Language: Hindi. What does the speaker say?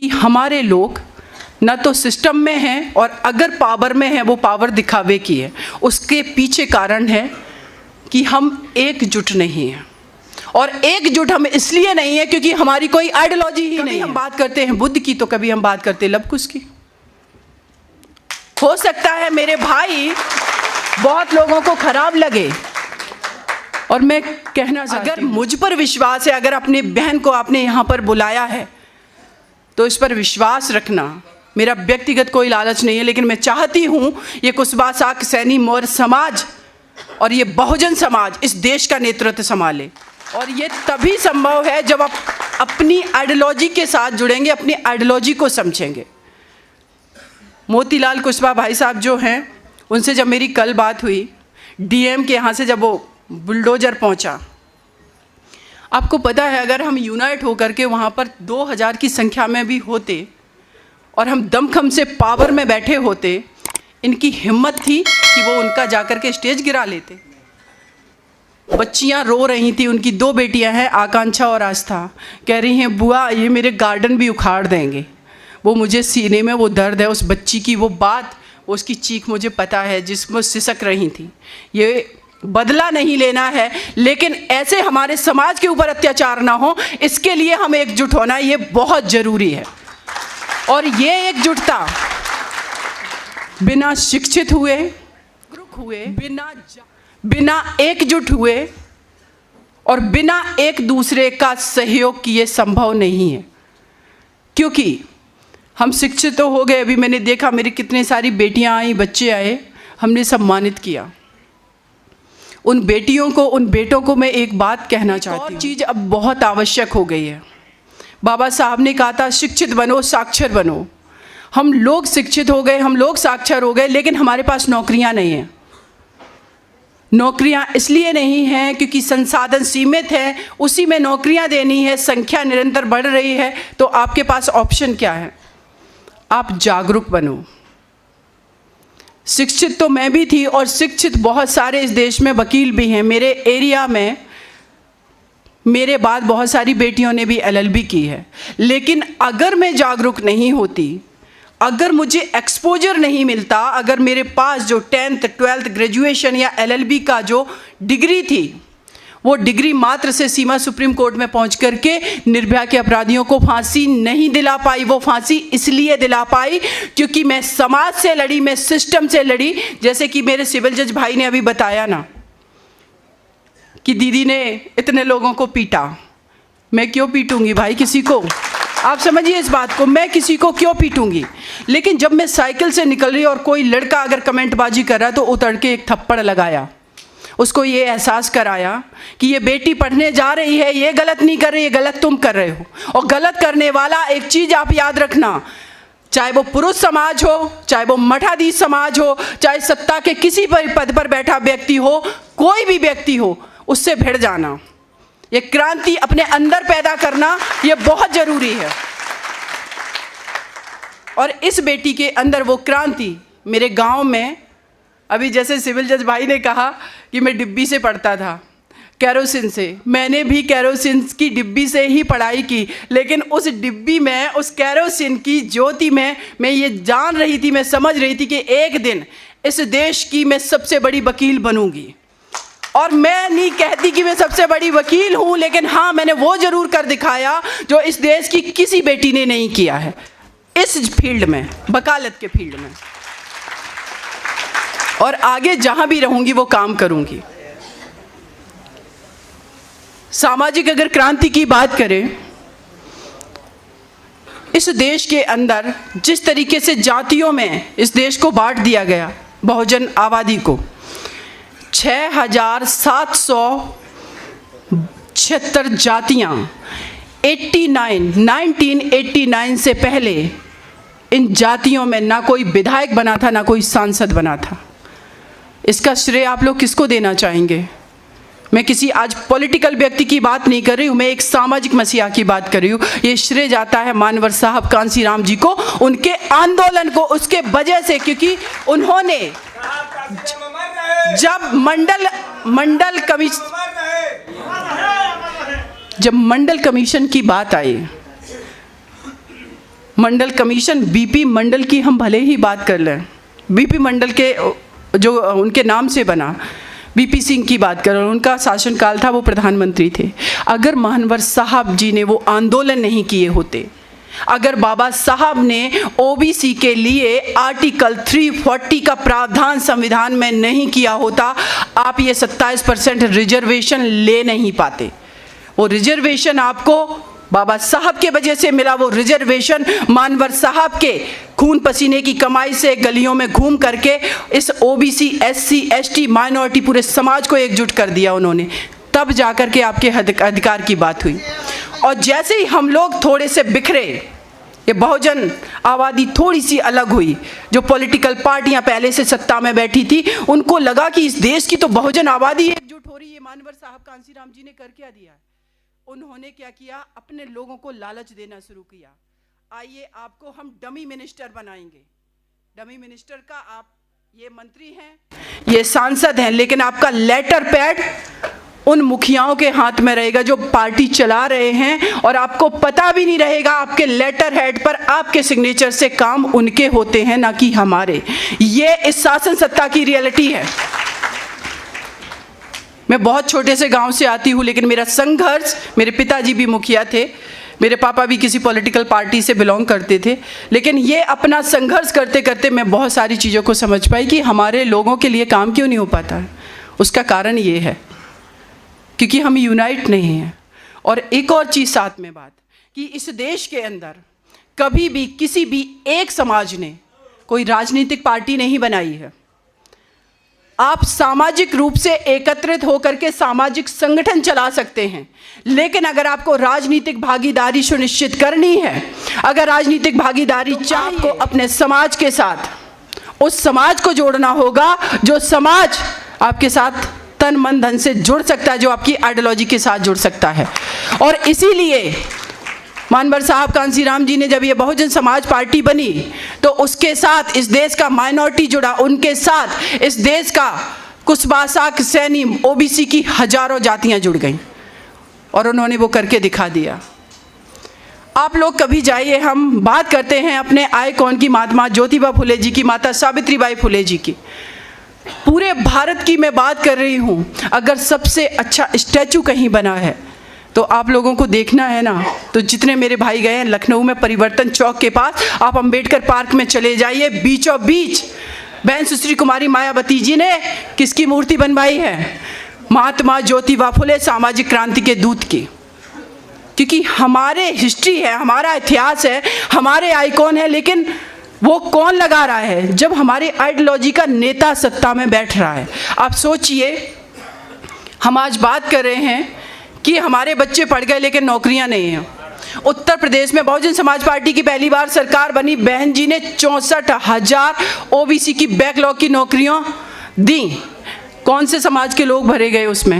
कि हमारे लोग ना तो सिस्टम में हैं और अगर पावर में है वो पावर दिखावे की है। उसके पीछे कारण है कि हम एकजुट नहीं हैं, और एकजुट हम इसलिए नहीं है क्योंकि हमारी कोई आइडियोलॉजी ही नहीं है। हम बात करते हैं बुद्ध की तो कभी हम बात करते हैं लवकुश की। हो सकता है मेरे भाई बहुत लोगों को खराब लगे, और मैं कहना चाहती हूं, अगर मुझ पर विश्वास है, अगर अपनी बहन को आपने यहाँ पर बुलाया है तो इस पर विश्वास रखना। मेरा व्यक्तिगत कोई लालच नहीं है, लेकिन मैं चाहती हूँ ये कुशवाहा साक सैनी मौर्य समाज और ये बहुजन समाज इस देश का नेतृत्व संभाले। और ये तभी संभव है जब आप अपनी आइडियोलॉजी के साथ जुड़ेंगे, अपनी आइडियोलॉजी को समझेंगे। मोतीलाल कुशवाहा भाई साहब जो हैं, उनसे जब मेरी कल बात हुई, डीएम के यहाँ से जब वो बुलडोजर पहुँचा, आपको पता है अगर हम यूनाइट होकर के वहाँ पर 2000 की संख्या में भी होते और हम दमखम से पावर में बैठे होते, इनकी हिम्मत थी कि वो उनका जाकर के स्टेज गिरा लेते। बच्चियां रो रही थी, उनकी 2 बेटियां हैं, आकांक्षा और आस्था, कह रही हैं बुआ ये मेरे गार्डन भी उखाड़ देंगे। वो मुझे सीने में वो दर्द है उस बच्ची की, वो बात, उसकी चीख मुझे पता है जिसमें सिसक रही थी। ये बदला नहीं लेना है, लेकिन ऐसे हमारे समाज के ऊपर अत्याचार ना हो, इसके लिए हम एकजुट होना ये बहुत ज़रूरी है। और ये एकजुटता बिना शिक्षित हुए, बिना एकजुट हुए और बिना एक दूसरे का सहयोग किए संभव नहीं है। क्योंकि हम शिक्षित तो हो गए, अभी मैंने देखा मेरी कितनी सारी बेटियां आई, बच्चे आए, हमने सम्मानित किया उन बेटियों को, उन बेटों को। मैं एक बात कहना चाहती हूँ, चीज़ अब बहुत आवश्यक हो गई है। बाबा साहब ने कहा था शिक्षित बनो, साक्षर बनो। हम लोग शिक्षित हो गए, हम लोग साक्षर हो गए, लेकिन हमारे पास नौकरियां नहीं हैं। नौकरियां इसलिए नहीं हैं क्योंकि संसाधन सीमित हैं, उसी में नौकरियां देनी है, संख्या निरंतर बढ़ रही है। तो आपके पास ऑप्शन क्या है? आप जागरूक बनो। शिक्षित तो मैं भी थी और शिक्षित बहुत सारे इस देश में वकील भी हैं। मेरे एरिया में मेरे बाद बहुत सारी बेटियों ने भी LLB की है। लेकिन अगर मैं जागरूक नहीं होती, अगर मुझे एक्सपोजर नहीं मिलता, अगर मेरे पास जो 10th 12th ग्रेजुएशन या LLB का जो डिग्री थी, वो डिग्री मात्र से सीमा सुप्रीम कोर्ट में पहुंच करके निर्भया के अपराधियों को फांसी नहीं दिला पाई। वो फांसी इसलिए दिला पाई क्योंकि मैं समाज से लड़ी, मैं सिस्टम से लड़ी। जैसे कि मेरे सिविल जज भाई ने अभी बताया ना कि दीदी ने इतने लोगों को पीटा। मैं क्यों पीटूंगी भाई किसी को? आप समझिए इस बात को, मैं किसी को क्यों पीटूंगी? लेकिन जब मैं साइकिल से निकल रही और कोई लड़का अगर कमेंटबाजी कर रहा है तो उतर के एक थप्पड़ लगाया, उसको ये एहसास कराया कि ये बेटी पढ़ने जा रही है, ये गलत नहीं कर रही, ये गलत तुम कर रहे हो। और गलत करने वाला, एक चीज़ आप याद रखना, चाहे वो पुरुष समाज हो, चाहे वो मठाधीश समाज हो, चाहे सत्ता के किसी पद पर बैठा व्यक्ति हो, कोई भी व्यक्ति हो, उससे भिड़ जाना, ये क्रांति अपने अंदर पैदा करना, ये बहुत ज़रूरी है। और इस बेटी के अंदर वो क्रांति मेरे गांव में, अभी जैसे सिविल जज भाई ने कहा कि मैं डिब्बी से पढ़ता था, कैरोसिन से, मैंने भी कैरोसिन की डिब्बी से ही पढ़ाई की। लेकिन उस डिब्बी में, उस कैरोसिन की ज्योति में मैं ये जान रही थी, मैं समझ रही थी कि एक दिन इस देश की मैं सबसे बड़ी वकील बनूंगी। और मैं नहीं कहती कि मैं सबसे बड़ी वकील हूँ, लेकिन हाँ, मैंने वो ज़रूर कर दिखाया जो इस देश की किसी बेटी ने नहीं किया है, इस फील्ड में, वकालत के फील्ड में। और आगे जहाँ भी रहूँगी वो काम करूँगी। सामाजिक अगर क्रांति की बात करें, इस देश के अंदर जिस तरीके से जातियों में इस देश को बांट दिया गया, बहुजन आबादी को 6776 जातियाँ, 1989 से पहले इन जातियों में ना कोई विधायक बना था, ना कोई सांसद बना था। इसका श्रेय आप लोग किसको देना चाहेंगे? मैं किसी आज पॉलिटिकल व्यक्ति की बात नहीं कर रही हूँ, मैं एक सामाजिक मसीहा की बात कर रही हूँ। ये श्रेय जाता है मानवर साहब कांसी राम जी को, उनके आंदोलन को, उसके वजह से, क्योंकि उन्होंने जब मंडल कमीशन की बात आई, मंडल कमीशन, बीपी मंडल की हम भले ही बात कर लें, बीपी मंडल के जो उनके नाम से बना, बीपी सिंह की बात करें, उनका शासनकाल था, वो प्रधानमंत्री थे। अगर महानवर साहब जी ने वो आंदोलन नहीं किए होते, अगर बाबा साहब ने ओबीसी के लिए आर्टिकल 340 का प्रावधान संविधान में नहीं किया होता, आप ये 27% रिजर्वेशन ले नहीं पाते। वो रिजर्वेशन आपको बाबा साहब के वजह से मिला। वो रिजर्वेशन मानवर साहब के खून पसीने की कमाई से गलियों में घूम करके इस ओबीसी, एससी, एसटी, माइनॉरिटी पूरे समाज को एकजुट कर दिया उन्होंने, तब जाकर के आपके अधिकार की बात हुई। और जैसे ही हम लोग थोड़े से बिखरे, ये बहुजन आबादी थोड़ी सी अलग हुई, जो पॉलिटिकल पार्टियां पहले से सत्ता में बैठी थी, उनको लगा कि इस देश की तो बहुजन आबादी एकजुट हो रही है, मानवर साहब कांसीराम जी ने कर क्या दिया। उन्होंने क्या किया, अपने लोगों को लालच देना शुरू किया। आइए आपको हम डमी मिनिस्टर बनाएंगे। डमी मिनिस्टर का आप ये मंत्री हैं, ये सांसद हैं, लेकिन आपका लेटर पैड उन मुखियाओं के हाथ में रहेगा जो पार्टी चला रहे हैं, और आपको पता भी नहीं रहेगा आपके लेटर हेड पर आपके सिग्नेचर से काम उनके होते हैं, ना कि हमारे। ये इस शासन सत्ता की रियलिटी है। मैं बहुत छोटे से गांव से आती हूँ, लेकिन मेरा संघर्ष, मेरे पिताजी भी मुखिया थे, मेरे पापा भी किसी पॉलिटिकल पार्टी से बिलोंग करते थे, लेकिन ये अपना संघर्ष करते करते मैं बहुत सारी चीज़ों को समझ पाई कि हमारे लोगों के लिए काम क्यों नहीं हो पाता है। उसका कारण ये है क्योंकि हम यूनाइट नहीं हैं। और एक और चीज़ साथ में बात, कि इस देश के अंदर कभी भी किसी भी एक समाज ने कोई राजनीतिक पार्टी नहीं बनाई है। आप सामाजिक रूप से एकत्रित होकर के सामाजिक संगठन चला सकते हैं, लेकिन अगर आपको राजनीतिक भागीदारी सुनिश्चित करनी है, अगर राजनीतिक भागीदारी चाहिए, आपको अपने समाज के साथ उस समाज को जोड़ना होगा जो समाज आपके साथ तन मन धन से जुड़ सकता है, जो आपकी आइडियोलॉजी के साथ जुड़ सकता है। और इसीलिए मानवर साहब कांसीराम जी ने जब ये बहुजन समाज पार्टी बनी, तो उसके साथ इस देश का माइनॉरिटी जुड़ा, उनके साथ इस देश का कुशवाहा, सैनी, ओबीसी की हजारों जातियां जुड़ गईं, और उन्होंने वो करके दिखा दिया। आप लोग कभी जाइए, हम बात करते हैं अपने आइकॉन की, महात्मा ज्योतिबा फुले जी की, माता सावित्रीबाई फुले जी की। पूरे भारत की मैं बात कर रही हूँ। अगर सबसे अच्छा स्टैचू कहीं बना है तो आप लोगों को देखना है ना, तो जितने मेरे भाई गए हैं लखनऊ में परिवर्तन चौक के पास, आप अंबेडकर पार्क में चले जाइए, बीचों बीच बहन सुश्री कुमारी मायावती जी ने किसकी मूर्ति बनवाई है? महात्मा ज्योतिबा फुले, सामाजिक क्रांति के दूत की। क्योंकि हमारे हिस्ट्री है, हमारा इतिहास है, हमारे आइकॉन है, लेकिन वो कौन लगा रहा है? जब हमारे आइडियोलॉजी का नेता सत्ता में बैठ रहा है। आप सोचिए, हम आज बात कर रहे हैं कि हमारे बच्चे पढ़ गए लेकिन नौकरियां नहीं हैं। उत्तर प्रदेश में बहुजन समाज पार्टी की पहली बार सरकार बनी, बहन जी ने 64,000 ओबीसी की बैकलॉग की नौकरियां दी। कौन से समाज के लोग भरे गए उसमें?